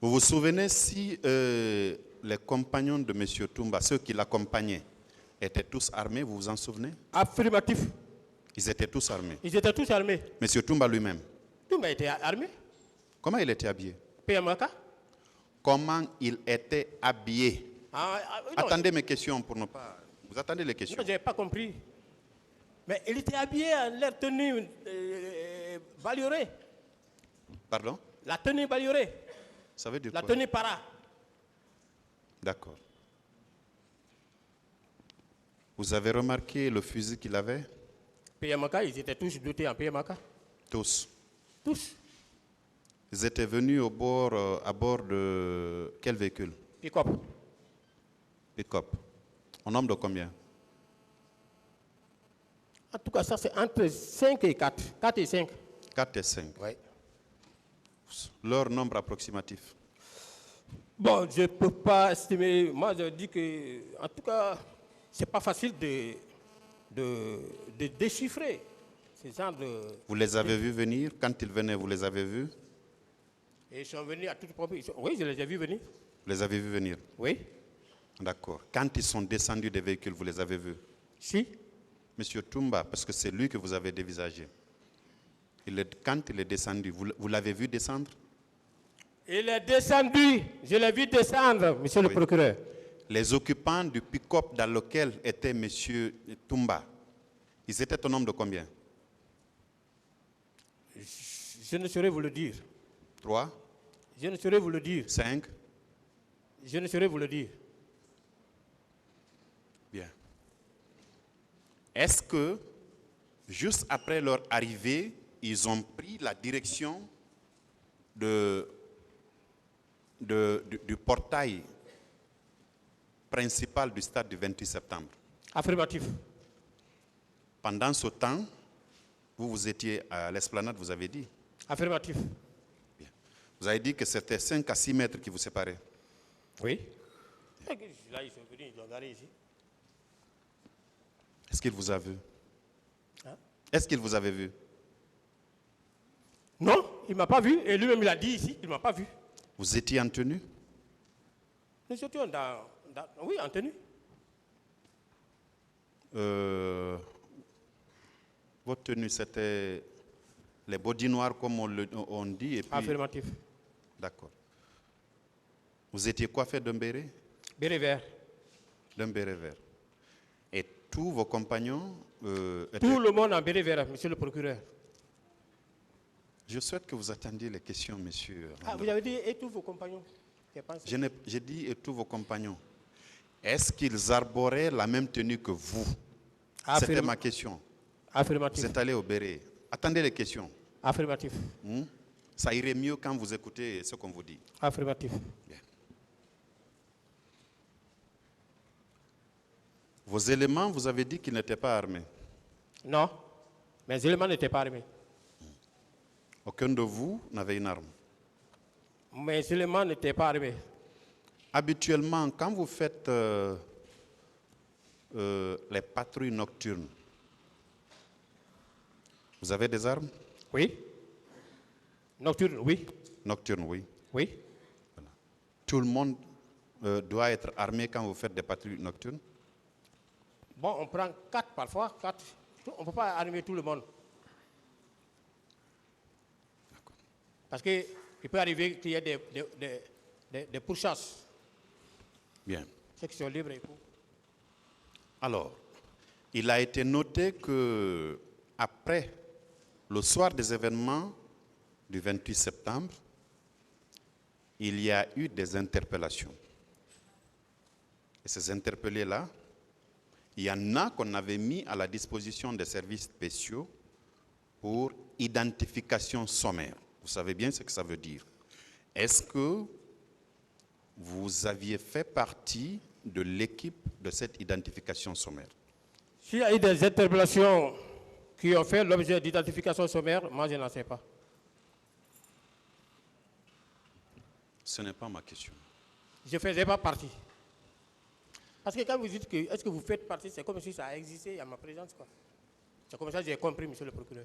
Vous vous souvenez si les compagnons de M. Toumba, ceux qui l'accompagnaient, étaient tous armés, vous vous en souvenez? Affirmatif. Ils étaient tous armés. Ils étaient tous armés. M. Toumba lui-même, Toumba était armé. comment il était habillé? PMK. Comment il était habillé? Non, Attendez mes questions pour ne pas... Vous attendez les questions. je n'ai pas compris. Mais il était habillé en leur tenue baliorée. Pardon? La tenue baliorée. Ça veut dire La quoi? tenue para. D'accord. Vous avez remarqué le fusil qu'il avait? PMK, ils étaient tous dotés en PMK. Tous. Tous. Ils étaient venus à bord de quel véhicule? Pick-up. Pick-up. Au nombre de combien? En tout cas, ça c'est entre 5 et 4. 4 et 5. 4 et 5. Oui. Leur nombre approximatif? Bon, je ne peux pas estimer. Moi, je dis que, en tout cas, ce n'est pas facile de déchiffrer ces genres de... Vous les avez vus venir? Quand ils venaient, vous les avez vus? Et ils sont venus à toute propriété. Oui, je les ai vus venir. Vous les avez vus venir? Oui. D'accord. Quand ils sont descendus des véhicules, vous les avez vus? Si. Monsieur Toumba, parce que c'est lui que vous avez dévisagé. Quand il est descendu, vous l'avez vu descendre? Il est descendu. Je l'ai vu descendre, monsieur le procureur. Les occupants du pick-up dans lequel était monsieur Toumba, ils étaient au nombre de combien? Je ne saurais vous le dire. 3? Je ne saurais vous le dire. 5? Je ne saurais vous le dire. Bien. Est-ce que, juste après leur arrivée, ils ont pris la direction du portail principal du stade du 28 septembre? Affirmatif. Pendant ce temps, vous étiez à l'esplanade, vous avez dit? Affirmatif. Bien. Vous avez dit que c'était 5 à 6 mètres qui vous séparaient? Oui. Là, ils sont venus, ils ont garé ici. Est-ce qu'il vous a vu? Hein? Est-ce qu'il vous avait vu? Non, il ne m'a pas vu. Et lui-même, il a dit ici, il ne m'a pas vu. Vous étiez en tenue? Nous étions oui, en tenue. Votre tenue, c'était les bodys noirs, comme on dit. Et puis... Affirmatif. D'accord. Vous étiez coiffé d'un béret? Béret vert. D'un béret vert. Et tous vos compagnons étaient... Tout le monde en béret vert, monsieur le procureur. Je souhaite que vous attendiez les questions, monsieur. Ah, vous avez dit, et tous vos compagnons? J'ai dit, et tous vos compagnons. Est-ce qu'ils arboraient la même tenue que vous? C'était ma question. Affirmatif. Vous êtes allé au béret. Attendez les questions. Affirmatif. Ça irait mieux quand vous écoutez ce qu'on vous dit. Affirmatif. Bien. Vos éléments, vous avez dit qu'ils n'étaient pas armés? Non, mes éléments n'étaient pas armés. Aucun de vous n'avait une arme? Mes éléments n'étaient pas armés. Habituellement, quand vous faites les patrouilles nocturnes, vous avez des armes? Oui. Nocturne, oui. Nocturnes, oui. Oui. Voilà. Tout le monde doit être armé quand vous faites des patrouilles nocturnes? Bon, on prend 4 parfois, 4. On ne peut pas armer tout le monde. Parce qu'il peut arriver qu'il y ait des pourchasses. Bien. Ceux qui sont libres et tout. Alors, il a été noté que après le soir des événements du 28 septembre, il y a eu des interpellations. Et ces interpellés-là, il y en a qu'on avait mis à la disposition des services spéciaux pour identification sommaire. Vous savez bien ce que ça veut dire. Est-ce que vous aviez fait partie de l'équipe de cette identification sommaire? S'il y a eu des interpellations qui ont fait l'objet d'identification sommaire, moi je n'en sais pas. Ce n'est pas ma question. Je ne faisais pas partie. Parce que quand vous dites que est-ce que vous faites partie, c'est comme si ça a existé à ma présence, quoi. C'est comme ça que j'ai compris, monsieur le procureur.